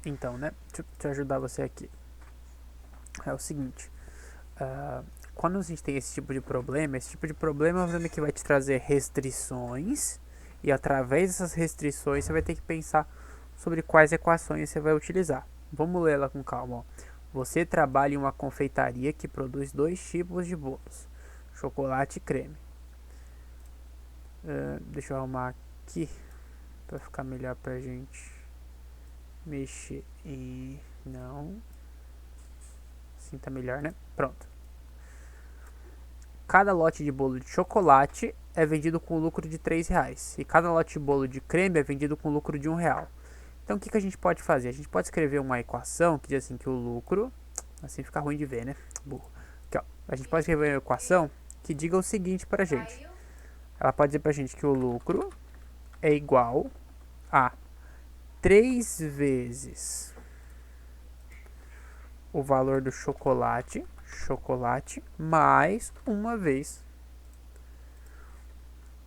Então, né? Deixa eu ajudar você aqui. É o seguinte. Quando a gente tem esse tipo de problema é um problema que vai te trazer restrições. E através dessas restrições você vai ter que pensar sobre quais equações você vai utilizar. Vamos ler ela com calma. Ó. Você trabalha em uma confeitaria que produz dois tipos de bolos: chocolate e creme. Deixa eu arrumar aqui para ficar melhor pra gente mexer em. Não. Assim tá melhor, né? Pronto. Cada lote de bolo de chocolate é vendido com lucro de R$ 3 e cada lote de bolo de creme é vendido com lucro de R$ 1. Então o que a gente pode fazer? A gente pode escrever uma equação que diz assim que o lucro, assim fica ruim de ver, né? Burro. Aqui, ó. A gente pode escrever uma equação que diga o seguinte pra gente. Ela pode dizer pra gente que o lucro é igual a 3 vezes o valor do chocolate, mais uma vez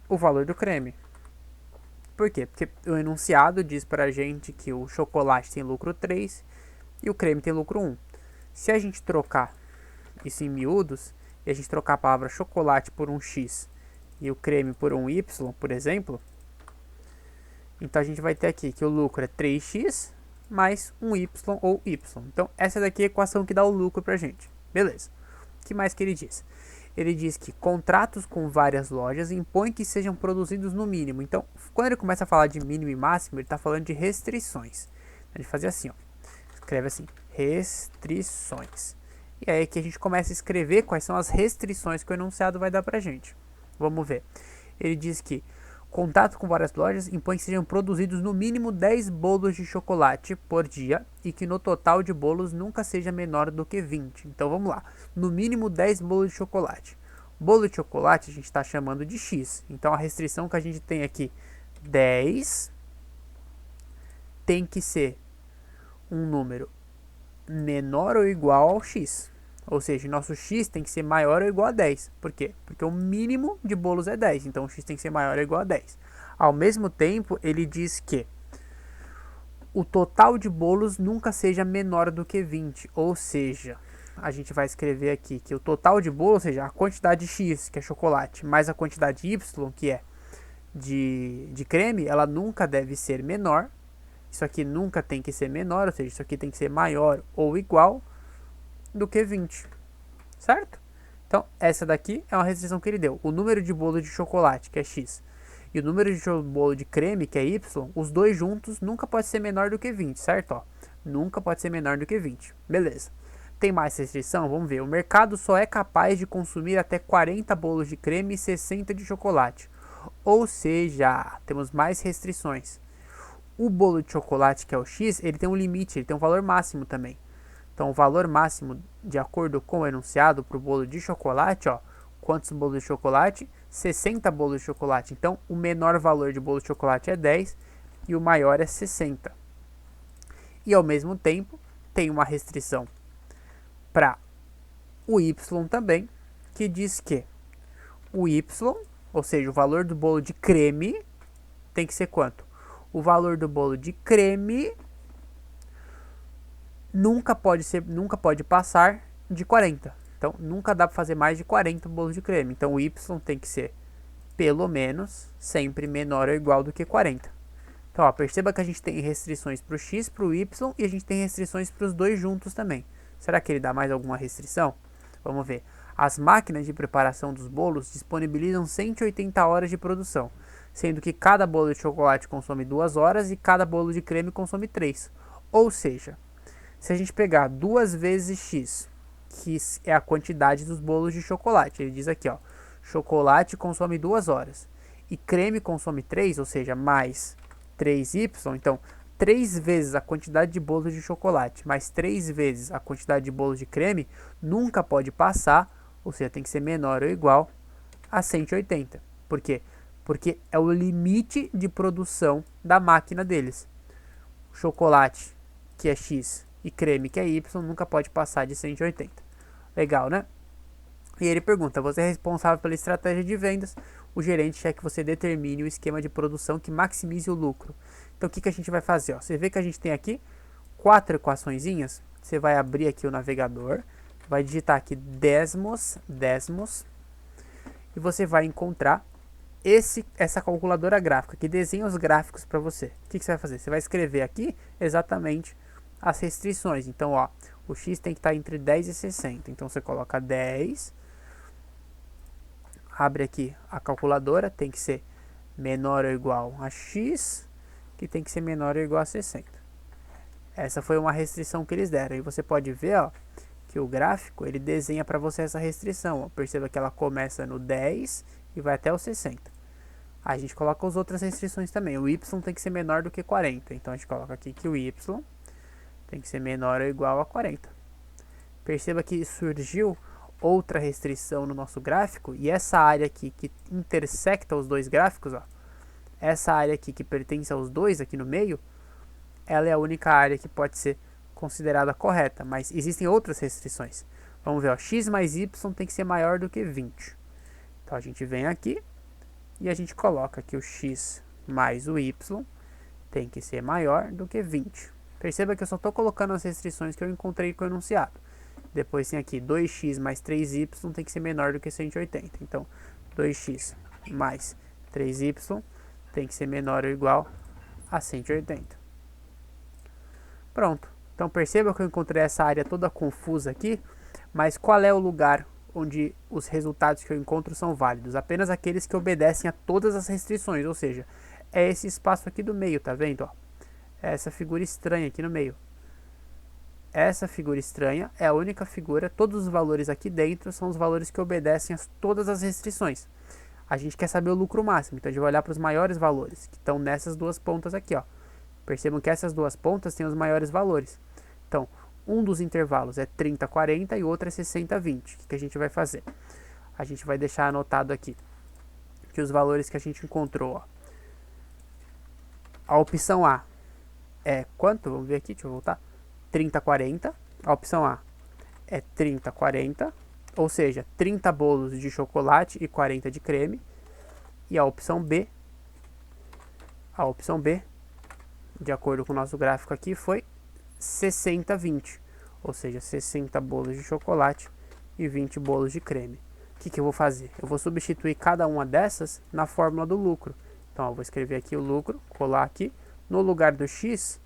o valor do creme. Por quê? Porque o enunciado diz pra gente que o chocolate tem lucro 3 e o creme tem lucro 1. Se a gente trocar isso em miúdos, e a gente trocar a palavra chocolate por um x e o creme por um y, por exemplo, então a gente vai ter aqui que o lucro é 3x mais um y ou y. Então essa daqui é a equação que dá o lucro pra gente. Beleza. O que mais que ele diz? Ele diz que contratos com várias lojas impõem que sejam produzidos no mínimo. Então, quando ele começa a falar de mínimo e máximo, ele está falando de restrições. Ele fazia assim, ó. Escreve assim, restrições. E aí que a gente começa a escrever quais são as restrições que o enunciado vai dar pra gente. Vamos ver. Ele diz que contato com várias lojas impõe que sejam produzidos no mínimo 10 bolos de chocolate por dia e que no total de bolos nunca seja menor do que 20. Então vamos lá. No mínimo 10 bolos de chocolate. Bolo de chocolate a gente está chamando de X. Então a restrição que a gente tem aqui, 10, tem que ser um número menor ou igual ao X. Ou seja, nosso X tem que ser maior ou igual a 10. Por quê? Porque o mínimo de bolos é 10. Então o X tem que ser maior ou igual a 10. Ao mesmo tempo, ele diz que o total de bolos nunca seja menor do que 20. Ou seja, a gente vai escrever aqui que o total de bolos, ou seja, a quantidade X, que é chocolate, mais a quantidade Y, que é de creme, ela nunca deve ser menor. Isso aqui nunca tem que ser menor, ou seja, isso aqui tem que ser maior ou igual do que 20, certo? Então, essa daqui é uma restrição que ele deu. O número de bolo de chocolate, que é X, e o número de bolo de creme, que é Y, os dois juntos nunca pode ser menor do que 20, certo? Ó, nunca pode ser menor do que 20. Beleza. Tem mais restrição? Vamos ver. O mercado só é capaz de consumir até 40 bolos de creme e 60 de chocolate. Ou seja, temos mais restrições. O bolo de chocolate, que é o X, ele tem um limite, ele tem um valor máximo também. Então, o valor máximo, de acordo com o enunciado, para o bolo de chocolate, ó, quantos bolos de chocolate? 60 bolos de chocolate. Então, o menor valor de bolo de chocolate é 10 e o maior é 60. E, ao mesmo tempo, tem uma restrição para o Y também, que diz que o Y, ou seja, o valor do bolo de creme, tem que ser quanto? O valor do bolo de creme nunca pode passar de 40. Então, nunca dá para fazer mais de 40 bolos de creme. Então, o Y tem que ser, pelo menos, sempre menor ou igual do que 40. Então, ó, perceba que a gente tem restrições para o X, para o Y e a gente tem restrições para os dois juntos também. Será que ele dá mais alguma restrição? Vamos ver. As máquinas de preparação dos bolos disponibilizam 180 horas de produção, sendo que cada bolo de chocolate consome 2 horas e cada bolo de creme consome 3. Ou seja, se a gente pegar 2 vezes x, que é a quantidade dos bolos de chocolate, ele diz aqui, ó, chocolate consome 2 horas e creme consome 3, ou seja, mais 3y, então 3 vezes a quantidade de bolos de chocolate mais 3 vezes a quantidade de bolos de creme nunca pode passar, ou seja, tem que ser menor ou igual a 180. Por quê? Porque é o limite de produção da máquina deles. Chocolate, que é x, e creme, que é y, nunca pode passar de 180. Legal, né? E ele pergunta, você é responsável pela estratégia de vendas, o gerente quer que você determine o esquema de produção que maximize o lucro. Então o que a gente vai fazer? Ó? Você vê que a gente tem aqui 4 equaçõezinhas, você vai abrir aqui o navegador, vai digitar aqui Desmos, e você vai encontrar essa calculadora gráfica que desenha os gráficos para você. O que você vai fazer? Você vai escrever aqui exatamente as restrições. Então, ó, o x tem que estar entre 10 e 60. Então, você coloca 10, abre aqui a calculadora, tem que ser menor ou igual a x, que tem que ser menor ou igual a 60. Essa foi uma restrição que eles deram. E você pode ver, ó, que o gráfico ele desenha para você essa restrição. Ó. Perceba que ela começa no 10 e vai até o 60. A gente coloca as outras restrições também. O y tem que ser menor do que 40. Então a gente coloca aqui que o y tem que ser menor ou igual a 40. Perceba que surgiu outra restrição no nosso gráfico. E essa área aqui que intersecta os dois gráficos, ó, essa área aqui que pertence aos dois aqui no meio, ela é a única área que pode ser considerada correta, mas existem outras restrições. Vamos ver, ó, x mais y tem que ser maior do que 20. Então a gente vem aqui e a gente coloca que o x mais o y tem que ser maior do que 20. Perceba que eu só estou colocando as restrições que eu encontrei com o enunciado. Depois tem aqui 2x mais 3y tem que ser menor do que 180. Então 2x mais 3y tem que ser menor ou igual a 180. Pronto. Então perceba que eu encontrei essa área toda confusa aqui, mas qual é o lugar onde os resultados que eu encontro são válidos? Apenas aqueles que obedecem a todas as restrições, ou seja, é esse espaço aqui do meio, tá vendo? Ó? Essa figura estranha aqui no meio. Essa figura estranha é a única figura, todos os valores aqui dentro são os valores que obedecem a todas as restrições. A gente quer saber o lucro máximo, então a gente vai olhar para os maiores valores, que estão nessas duas pontas aqui, ó. Percebam que essas duas pontas têm os maiores valores. Então, um dos intervalos é 30-40 e o outro é 60-20. O que a gente vai fazer? A gente vai deixar anotado aqui que os valores que a gente encontrou, ó. A opção A é quanto? Vamos ver aqui, deixa eu voltar. 30-40. A opção A é 30-40, ou seja, 30 bolos de chocolate e 40 de creme. E a opção B, de acordo com o nosso gráfico aqui, foi 60-20, ou seja, 60 bolos de chocolate e 20 bolos de creme. O que eu vou fazer? Eu vou substituir cada uma dessas na fórmula do lucro. Então, eu vou escrever aqui o lucro, colar aqui. No lugar do x,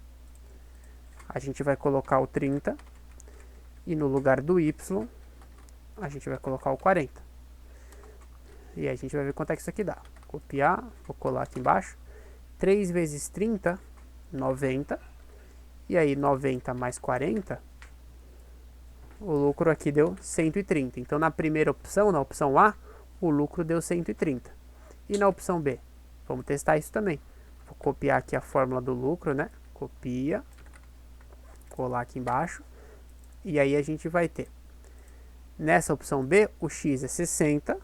a gente vai colocar o 30. E no lugar do y, a gente vai colocar o 40. E aí a gente vai ver quanto é que isso aqui dá. Copiar, vou colar aqui embaixo. 3 vezes 30, 90. E aí 90 mais 40, o lucro aqui deu 130. Então na primeira opção, na opção A, o lucro deu 130. E na opção B? Vamos testar isso também. Vou copiar aqui a fórmula do lucro, né? Copia, colar aqui embaixo. E aí a gente vai ter, nessa opção B, o x é 60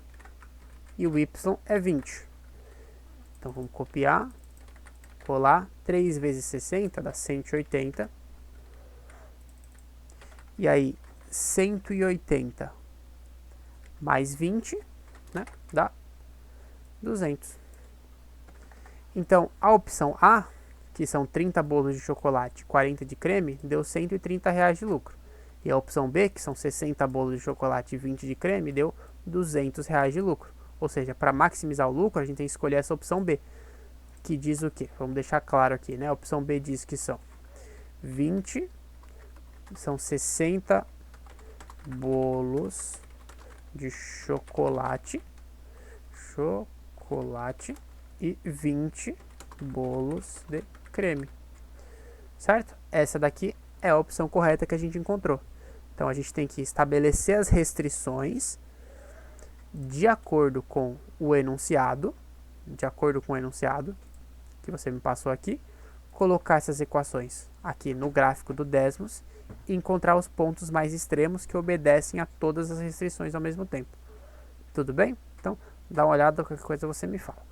e o y é 20. Então vamos copiar, colar, 3 vezes 60 dá 180. E aí 180 mais 20, né, dá 200. Então a opção A, que são 30 bolos de chocolate e 40 de creme, deu R$130 de lucro. E a opção B, que são 60 bolos de chocolate e 20 de creme, deu R$200 de lucro. Ou seja, para maximizar o lucro, a gente tem que escolher essa opção B, que diz o quê? Vamos deixar claro aqui, né? A opção B diz que são 60 bolos de chocolate e 20 bolos de creme, certo? Essa daqui é a opção correta que a gente encontrou. Então a gente tem que estabelecer as restrições de acordo com o enunciado, que você me passou aqui, colocar essas equações aqui no gráfico do Desmos e encontrar os pontos mais extremos que obedecem a todas as restrições ao mesmo tempo. Tudo bem? Então, dá uma olhada, qualquer coisa você me fala.